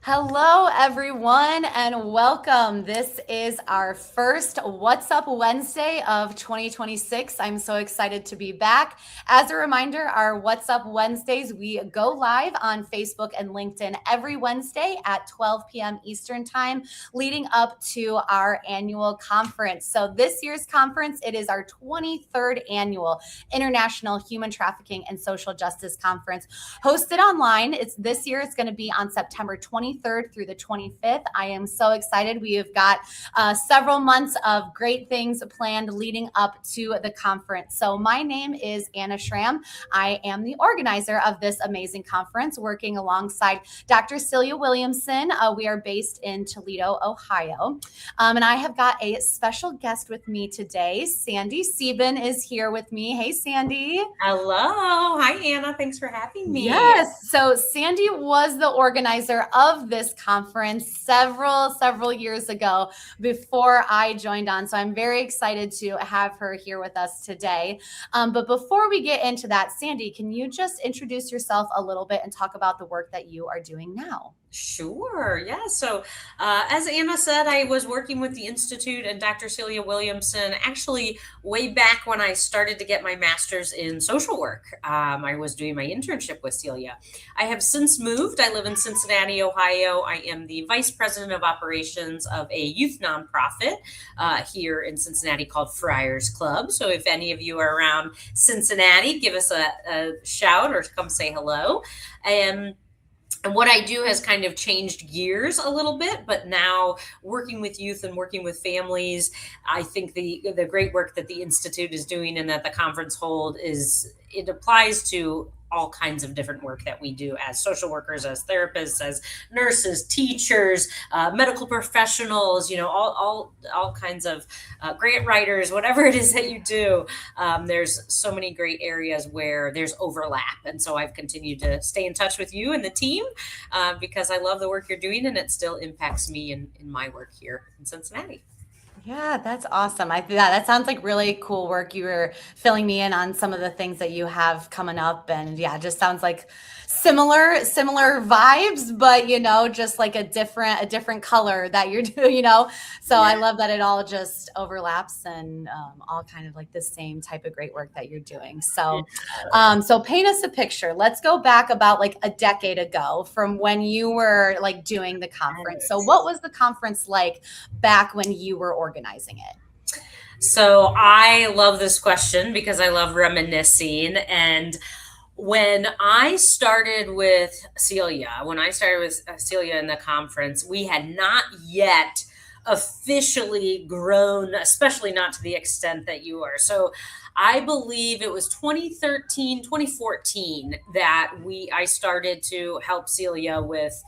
Hello, everyone, and welcome. This is our first What's Up Wednesday of 2026. I'm so excited to be back. As a reminder, our What's Up Wednesdays, we go live on Facebook and LinkedIn every Wednesday at 12 p.m. Eastern Time, leading up to our annual conference. So this year's conference, it is our 23rd annual International Human Trafficking and Social Justice Conference, hosted online. This year, it's going to be on September 23rd through the 25th. I am so excited. We have got several months of great things planned leading up to the conference. So my name is Anna Schramm. I am the organizer of this amazing conference, working alongside Dr. Celia Williamson. We are based in Toledo, Ohio. And I have got a special guest with me today. Sandy Sieben is here with me. Hey, Sandy. Hello. Hi, Anna. Thanks for having me. Yes. So Sandy was the organizer of this conference several years ago before I joined on. So I'm very excited to have her here with us today. But before we get into that, Sandy, can you just introduce yourself a little bit and talk about the work that you are doing now? Sure. Yeah. As Anna said, I was working with the Institute and Dr. Celia Williamson actually way back when I started to get my master's in social work. I was doing my internship with Celia. I have since moved. I live in Cincinnati, Ohio. I am the vice president of operations of a youth nonprofit here in Cincinnati called Friars Club. So if any of you are around Cincinnati, give us a shout or come say hello. And what I do has kind of changed gears a little bit, but now working with youth and working with families, I think the great work that the Institute is doing and that the conference hold is it applies to all kinds of different work that we do as social workers, as therapists, as nurses, teachers, medical professionals, all kinds of grant writers, whatever it is that you do. There's so many great areas where there's overlap. And so I've continued to stay in touch with you and the team because I love the work you're doing and it still impacts me in my work here in Cincinnati. Yeah, that's awesome. That sounds like really cool work. You were filling me in on some of the things that you have coming up, and yeah, it just sounds like similar vibes, but just like a different color that you're doing. So I love that it all just overlaps and all kind of like the same type of great work that you're doing. So paint us a picture. Let's go back about like a decade ago from when you were like doing the conference. So what was the conference like back when you were organizing it? So I love this question because I love reminiscing. And when I started with Celia in the conference, we had not yet officially grown, especially not to the extent that you are. So I believe it was 2013, 2014 that I started to help Celia with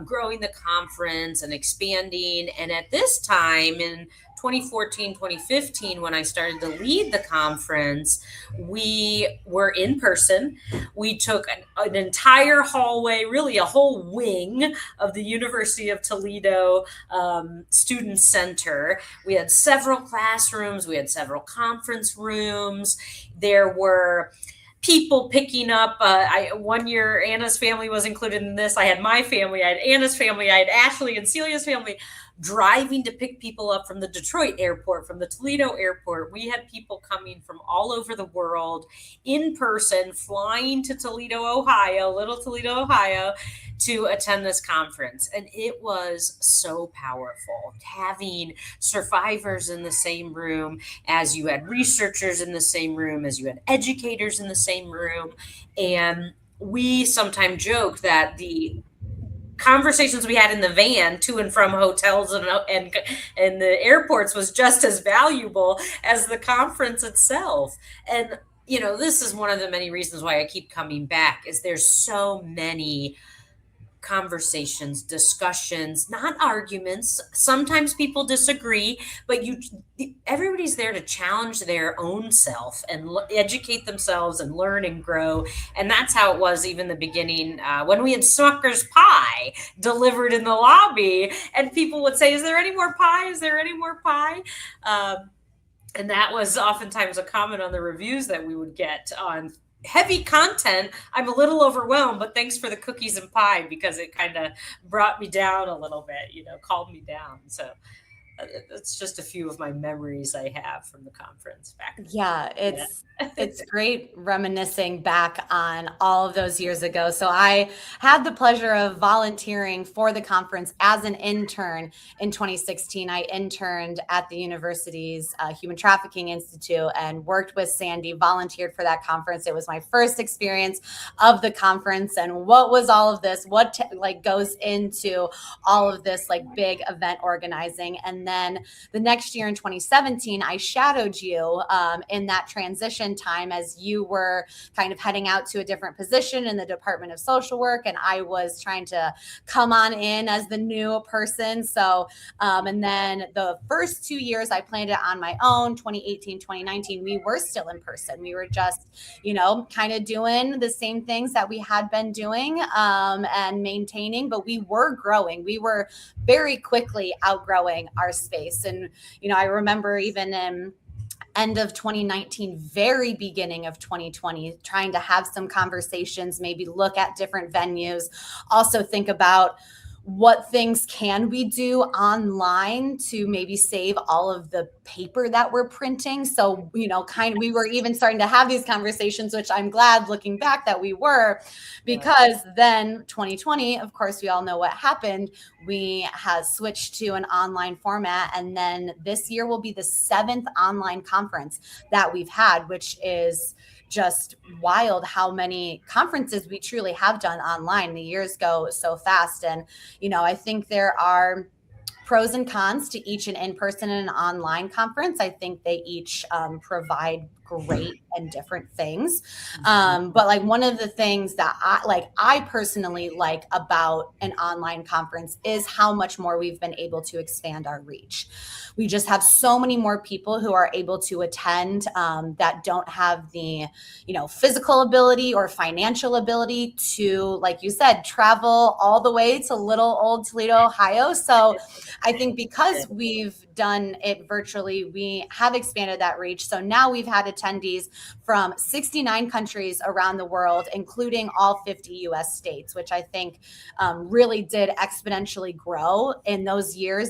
growing the conference and expanding. And at this time in 2014, 2015, when I started to lead the conference, we were in person. We took an entire hallway, really a whole wing of the University of Toledo Student Center. We had several classrooms, we had several conference rooms. There were people picking up. One year, Anna's family was included in this. I had my family, I had Anna's family, I had Ashley and Celia's family driving to pick people up from the Detroit airport, from the Toledo airport. We had people coming from all over the world in person, flying to Toledo, Ohio, little Toledo, Ohio, to attend this conference. And it was so powerful having survivors in the same room, as you had researchers in the same room, as you had educators in the same room. And we sometimes joked that the conversations we had in the van to and from hotels and the airports was just as valuable as the conference itself. And this is one of the many reasons why I keep coming back, is there's so many conversations, discussions, not arguments. Sometimes people disagree, but everybody's there to challenge their own self and educate themselves and learn and grow. And that's how it was even the beginning when we had Smucker's pie delivered in the lobby, and people would say, "Is there any more pie? Is there any more pie?" And that was oftentimes a comment on the reviews that we would get on heavy content, I'm a little overwhelmed, but thanks for the cookies and pie because it kind of brought me down a little bit, calmed me down. So that's just a few of my memories I have from the conference back then. Yeah, Yeah. it's great reminiscing back on all of those years ago. So I had the pleasure of volunteering for the conference as an intern in 2016. I interned at the university's Human Trafficking Institute and worked with Sandy, volunteered for that conference. It was my first experience of the conference. And what was all of this? What like goes into all of this like big event organizing? And then the next year in 2017, I shadowed you in that transition time as you were kind of heading out to a different position in the Department of Social Work. And I was trying to come on in as the new person. So, and then the first 2 years I planned it on my own, 2018, 2019, we were still in person. We were just, kind of doing the same things that we had been doing and maintaining, but we were growing. We were very quickly outgrowing our space. And, I remember even in end of 2019, very beginning of 2020, trying to have some conversations, maybe look at different venues, also think about what things can we do online to maybe save all of the paper that we're printing. So, we were even starting to have these conversations, which I'm glad looking back that we were, because then 2020, of course, we all know what happened. We have switched to an online format. And then this year will be the 7th online conference that we've had, which is just wild how many conferences we truly have done online. The years go so fast. And, I think there are pros and cons to each an in-person and an online conference. I think they each provide great and different things. But like one of the things that I personally like about an online conference is how much more we've been able to expand our reach. We just have so many more people who are able to attend that don't have the, physical ability or financial ability to, like you said, travel all the way to little old Toledo, Ohio. So I think because we've done it virtually, we have expanded that reach. So now we've had attendees from 69 countries around the world, including all 50 US states, which I think really did exponentially grow in those years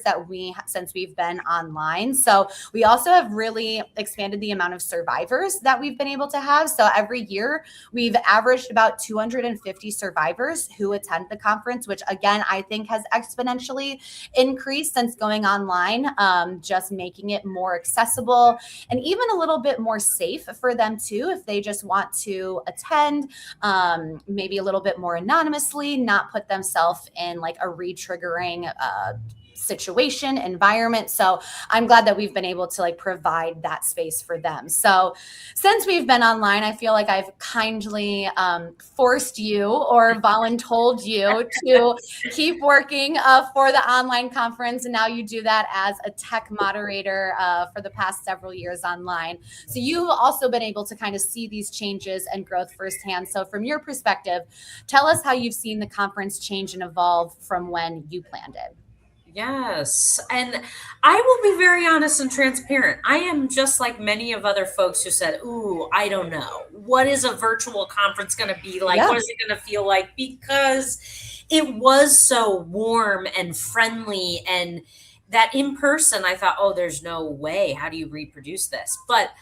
since we've been online. So we also have really expanded the amount of survivors that we've been able to have. So every year we've averaged about 250 survivors who attend the conference, which again, I think has exponentially increased since going online, just making it more accessible and even a little bit more safe for them too, if they just want to attend, maybe a little bit more anonymously, not put themselves in like a re-triggering situation, environment. So I'm glad that we've been able to like provide that space for them. So since we've been online, I feel like I've kindly forced you or voluntold you to keep working for the online conference. And now you do that as a tech moderator for the past several years online. So you've also been able to kind of see these changes and growth firsthand. So from your perspective, tell us how you've seen the conference change and evolve from when you planned it. Yes. And I will be very honest and transparent. I am just like many of other folks who said, ooh, I don't know. What is a virtual conference going to be like? Yeah. What is it going to feel like? Because it was so warm and friendly, and that in person, I thought, oh, there's no way. How do you reproduce this? But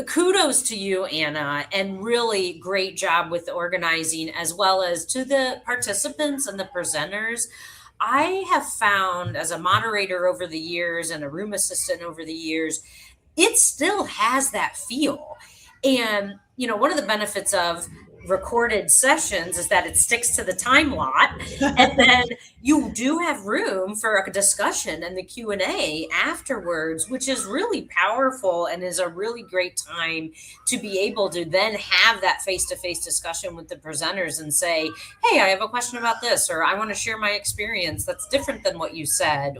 kudos to you, Anna, and really great job with organizing, as well as to the participants and the presenters. I have found as a moderator over the years and a room assistant over the years, it still has that feel. And, one of the benefits of recorded sessions is that it sticks to the time lot, and then you do have room for a discussion and the Q&A afterwards, which is really powerful and is a really great time to be able to then have that face-to-face discussion with the presenters and say, hey, I have a question about this, or I want to share my experience that's different than what you said,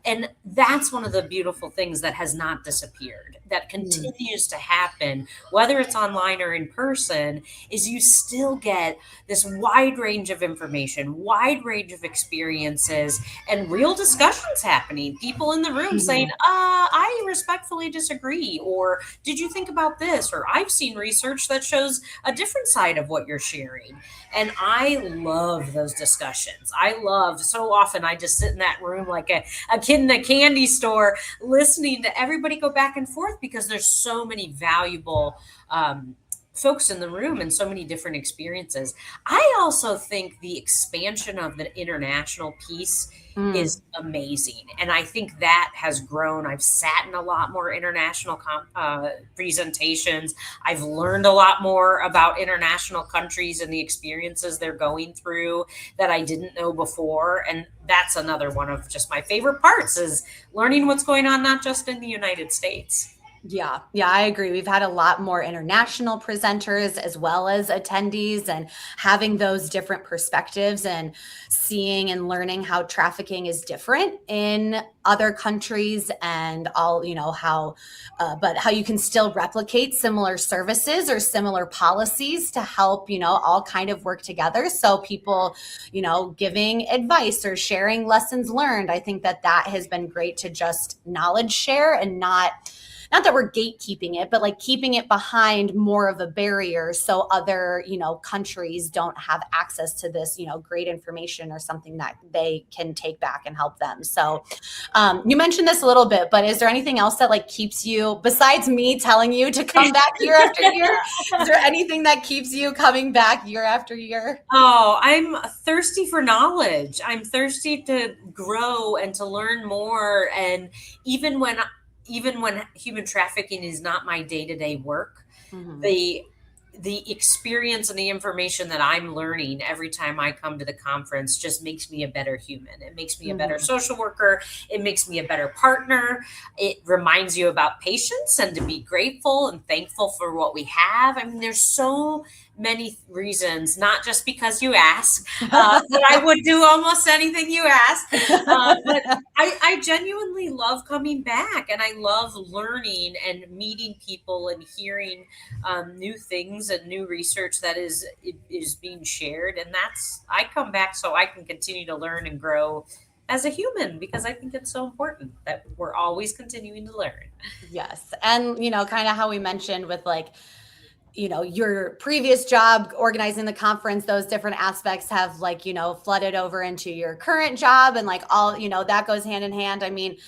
And that's one of the beautiful things that has not disappeared, that Mm. continues to happen, whether it's online or in person, is you still get this wide range of information, wide range of experiences, and real discussions happening. People in the room saying, Mhm. I respectfully disagree, or did you think about this? Or I've seen research that shows a different side of what you're sharing. And I love those discussions. I love, so often I just sit in that room like a kid in a candy store listening to everybody go back and forth, because there's so many valuable folks in the room and so many different experiences. I also think the expansion of the international piece Mm. is amazing. And I think that has grown. I've sat in a lot more international presentations. I've learned a lot more about international countries and the experiences they're going through that I didn't know before. And that's another one of just my favorite parts, is learning what's going on, not just in the United States. Yeah, yeah, I agree. We've had a lot more international presenters as well as attendees, and having those different perspectives and seeing and learning how trafficking is different in other countries, and all, how, but how you can still replicate similar services or similar policies to help, all kind of work together. So people, giving advice or sharing lessons learned. I think that that has been great to just knowledge share, and not that we're gatekeeping it, but like keeping it behind more of a barrier so other, countries don't have access to this, great information or something that they can take back and help them. So you mentioned this a little bit, but is there anything else that like keeps you, besides me telling you to come back year after year, is there anything that keeps you coming back year after year? Oh, I'm thirsty for knowledge. I'm thirsty to grow and to learn more. And even when even when human trafficking is not my day-to-day work, Mhm. the the experience and the information that I'm learning every time I come to the conference just makes me a better human. It makes me a better Mhm. social worker. It makes me a better partner. It reminds you about patience and to be grateful and thankful for what we have. I mean, there's so many reasons, not just because you ask, that I would do almost anything you ask, but I genuinely love coming back, and I love learning and meeting people and hearing new things and new research that is being shared. And that's, I come back so I can continue to learn and grow as a human, because I think it's so important that we're always continuing to learn. Yes. And, kind of how we mentioned with like, your previous job organizing the conference, those different aspects have like, flooded over into your current job, and like all, that goes hand in hand. I mean,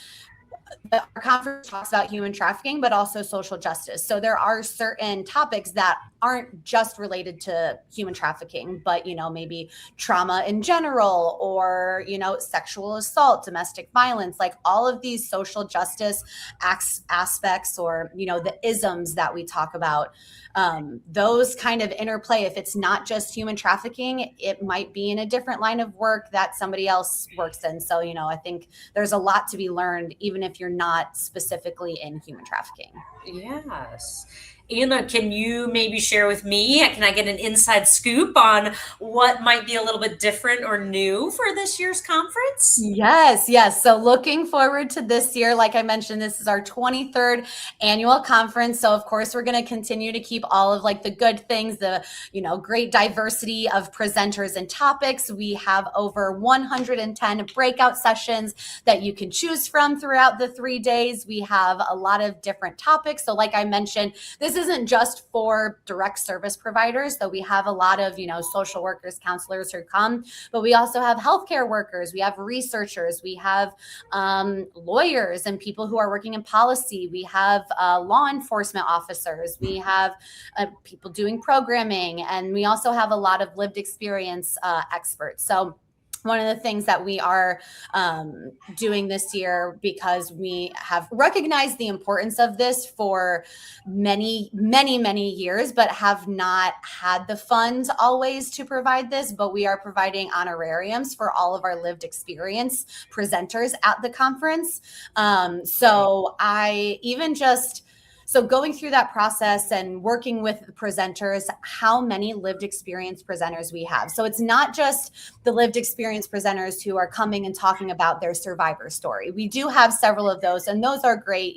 our conference talks about human trafficking, but also social justice. So there are certain topics that aren't just related to human trafficking, but maybe trauma in general, or sexual assault, domestic violence, like all of these social justice aspects, or the isms that we talk about. Those kind of interplay. If it's not just human trafficking, it might be in a different line of work that somebody else works in. So I think there's a lot to be learned, even if you're not specifically in human trafficking. Yes. Anna, can you maybe share with me? Can I get an inside scoop on what might be a little bit different or new for this year's conference? Yes, yes. So looking forward to this year. Like I mentioned, this is our 23rd annual conference. So of course, we're going to continue to keep all of like the good things, the, great diversity of presenters and topics. We have over 110 breakout sessions that you can choose from throughout the 3 days. We have a lot of different topics. So like I mentioned, this isn't just for direct service providers. So we have a lot of, social workers, counselors who come, but we also have healthcare workers, we have researchers, we have lawyers and people who are working in policy, we have law enforcement officers, we have people doing programming, and we also have a lot of lived experience experts. So one of the things that we are doing this year, because we have recognized the importance of this for many, many, many years, but have not had the funds always to provide this, but we are providing honorariums for all of our lived experience presenters at the conference. So I even just So going through that process and working with presenters, how many lived experience presenters we have. So it's not just the lived experience presenters who are coming and talking about their survivor story. We do have several of those, and those are great.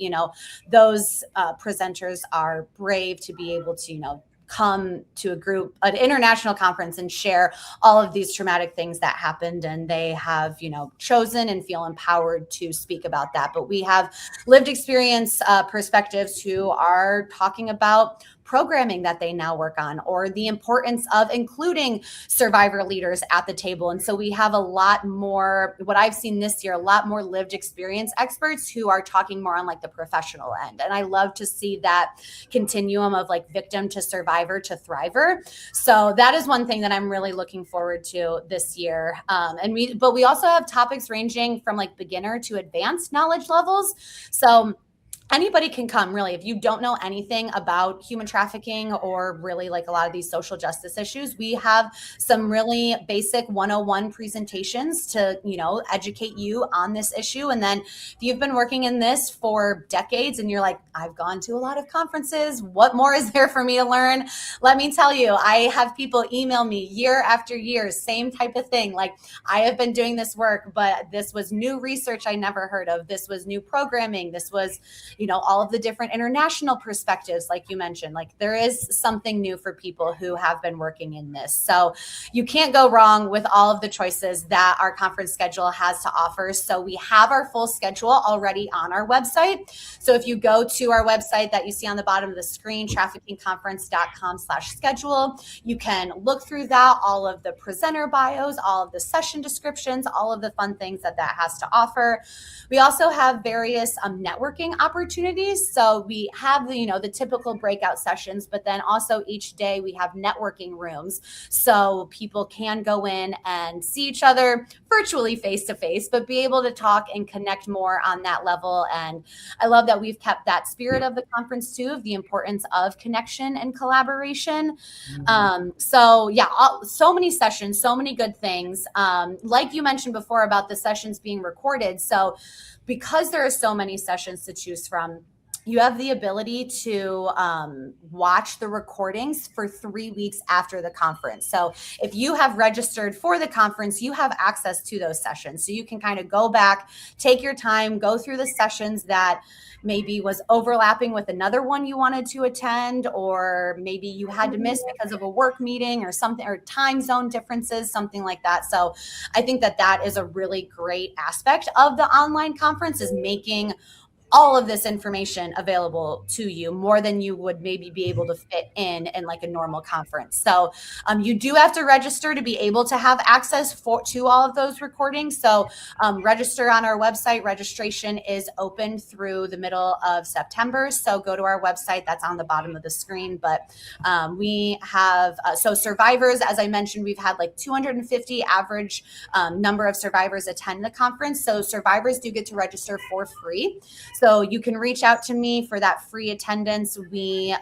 Those presenters are brave to be able to, come to an international conference and share all of these traumatic things that happened, and they have chosen and feel empowered to speak about that. But we have lived experience perspectives who are talking about programming that they now work on, or the importance of including survivor leaders at the table. And so we have a lot more, what I've seen this year, a lot more lived experience experts who are talking more on like the professional end. And I love to see that continuum of like victim to survivor to thriver. So that is one thing that I'm really looking forward to this year. But we also have topics ranging from like beginner to advanced knowledge levels. So anybody can come, really. If you don't know anything about human trafficking or really like a lot of these social justice issues, we have some really basic 101 presentations to, educate you on this issue. And then if you've been working in this for decades and you're like, I've gone to a lot of conferences, what more is there for me to learn? Let me tell you, I have people email me year after year, same type of thing. Like, I have been doing this work, but this was new research I never heard of. This was new programming. This was, all of the different international perspectives, like you mentioned. Like, there is something new for people who have been working in this. So you can't go wrong with all of the choices that our conference schedule has to offer. So we have our full schedule already on our website. So if you go to our website that you see on the bottom of the screen, traffickingconference.com/schedule, you can look through that, all of the presenter bios, all of the session descriptions, all of the fun things that has to offer. We also have various networking opportunities. So we have the typical breakout sessions, but then also each day we have networking rooms. So people can go in and see each other virtually face to face, but be able to talk and connect more on that level. And I love that we've kept that spirit of the conference too, of the importance of connection and collaboration. So many sessions, so many good things. Like you mentioned before about the sessions being recorded. So because there are so many sessions to choose from, you have the ability to watch the recordings for 3 weeks after the conference. So if you have registered for the conference, you have access to those sessions. So you can kind of go back, take your time, go through the sessions that maybe was overlapping with another one you wanted to attend, or maybe you had to miss because of a work meeting or something, or time zone differences, something like that. So I think that is a really great aspect of the online conference, is making all of this information available to you, more than you would maybe be able to fit in like a normal conference. So you do have to register to be able to have access to all of those recordings. So register on our website. Registration is open through the middle of September. So go to our website. That's on the bottom of the screen. But we have, so survivors, as I mentioned, we've had like 250 average number of survivors attend the conference. So survivors do get to register for free. So you can reach out to me for that free attendance. We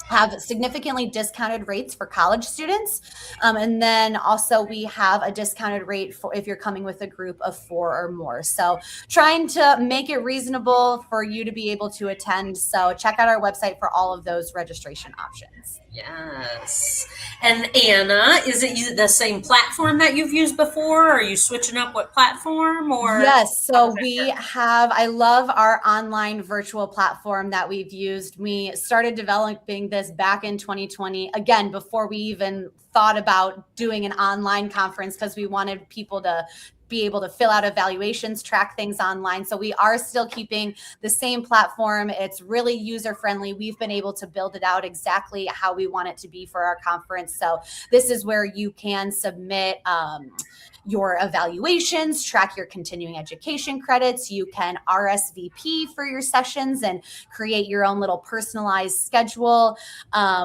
have significantly discounted rates for college students. And then also we have a discounted rate for if you're coming with a group of 4 or more. So trying to make it reasonable for you to be able to attend. So check out our website for all of those registration options. Yes. And Anna, is it the same platform that you've used before? Are you switching up what platform? Or yes, so I love our online virtual platform that we've used. We started developing this back in 2020, again, before we even thought about doing an online conference, because we wanted people to be able to fill out evaluations, track things online. So we are still keeping the same platform. It's really user friendly. We've been able to build it out exactly how we want it to be for our conference. So this is where you can submit your evaluations, track your continuing education credits. You can RSVP for your sessions and create your own little personalized schedule.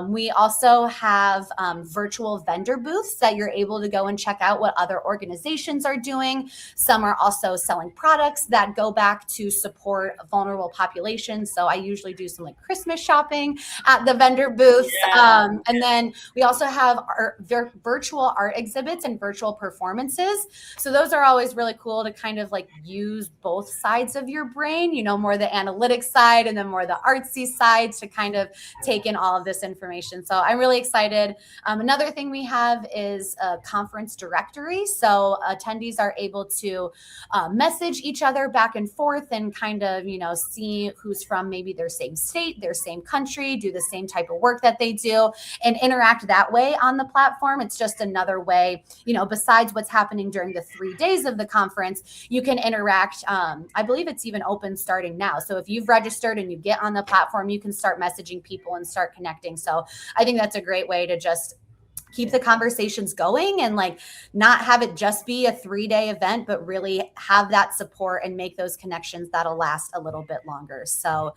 We also have virtual vendor booths that you're able to go and check out what other organizations are doing. doing. Some are also selling products that go back to support vulnerable populations. So I usually do some like Christmas shopping at the vendor booths. And then we also have our virtual art exhibits and virtual performances. So those are always really cool to kind of like use both sides of your brain, you know, more the analytic side and then more the artsy side to kind of take in all of this information. So I'm really excited. Another thing we have is a conference directory. So attendees are able to message each other back and forth and kind of, you know, see who's from maybe their same state, their same country, do the same type of work that they do, and interact that way on the platform. It's just another way, you know, besides what's happening during the 3 days of the conference, you can interact. I believe it's even open starting now. So if you've registered and you get on the platform, you can start messaging people and start connecting. So I think that's a great way to just keep the conversations going and like not have it just be a 3-day event, but really have that support and make those connections that'll last a little bit longer. So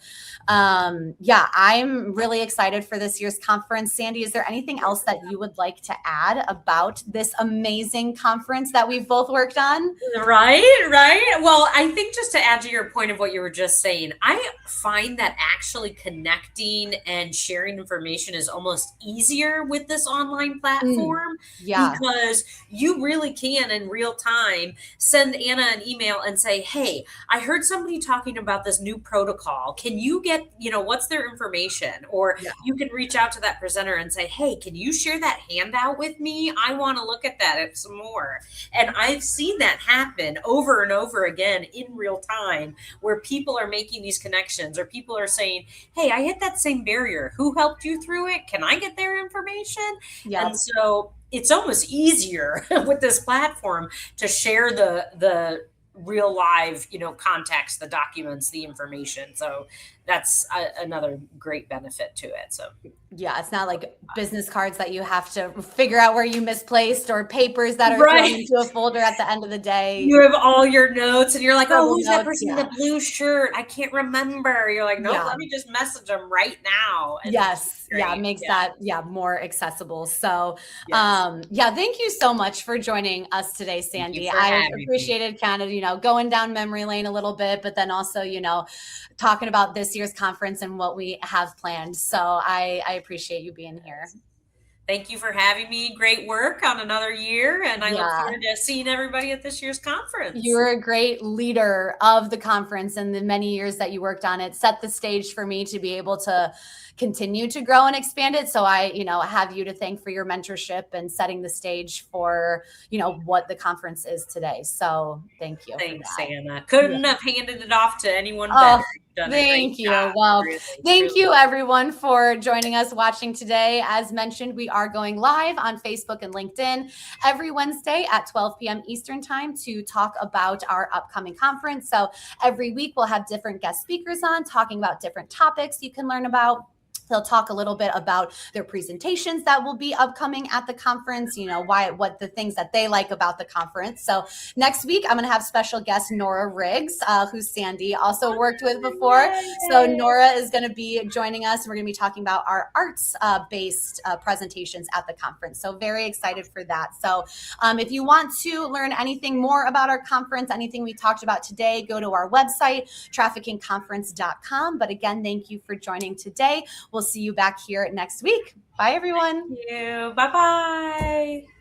yeah, I'm really excited for this year's conference. Sandy, is there anything else that you would like to add about this amazing conference that we've both worked on? Right. Well, I think just to add to your point of what you were just saying, I find that actually connecting and sharing information is almost easier with this online platform because you really can in real time send Anna an email and say, hey, I heard somebody talking about this new protocol. Can you get, you know, what's their information? Or you can reach out to that presenter and say, hey, can you share that handout with me? I want to look at that some more. And I've seen that happen over and over again in real time where people are making these connections or people are saying, hey, I hit that same barrier. Who helped you through it? Can I get their information? And so it's almost easier with this platform to share the real live, you know, context, the documents, the information. So that's another great benefit to it. So yeah, it's not like business cards that you have to figure out where you misplaced or papers that are thrown into a folder at the end of the day. You have all your notes and you're like, oh, who's that person in the blue shirt? I can't remember. You're like, no, let me just message them right now. And it makes that more accessible. So thank you so much for joining us today, Sandy. I appreciated kind of, you know, going down memory lane a little bit, but then also, you know, talking about this year's conference and what we have planned. So I appreciate you being here. Thank you for having me. Great work on another year. And I look forward to seeing everybody at this year's conference. You're a great leader of the conference and the many years that you worked on it. Set the stage for me to be able to continue to grow and expand it. So I, you know, have you to thank for your mentorship and setting the stage for, you know, what the conference is today. So thank you. Thanks, Anna. Couldn't have handed it off to anyone better. Thank you. Well, thank you everyone for joining us, watching today. As mentioned, we are going live on Facebook and LinkedIn every Wednesday at 12 p.m. Eastern time to talk about our upcoming conference. So every week we'll have different guest speakers on talking about different topics you can learn about. They'll talk a little bit about their presentations that will be upcoming at the conference, you know, what the things that they like about the conference. So next week, I'm going to have special guest Nora Riggs, who Sandy also worked with before. So Nora is going to be joining us. We're going to be talking about our arts-based presentations at the conference. So very excited for that. So if you want to learn anything more about our conference, anything we talked about today, go to our website, traffickingconference.com. But again, thank you for joining today. We'll see you back here next week. Bye, everyone. Thank you. Bye-bye.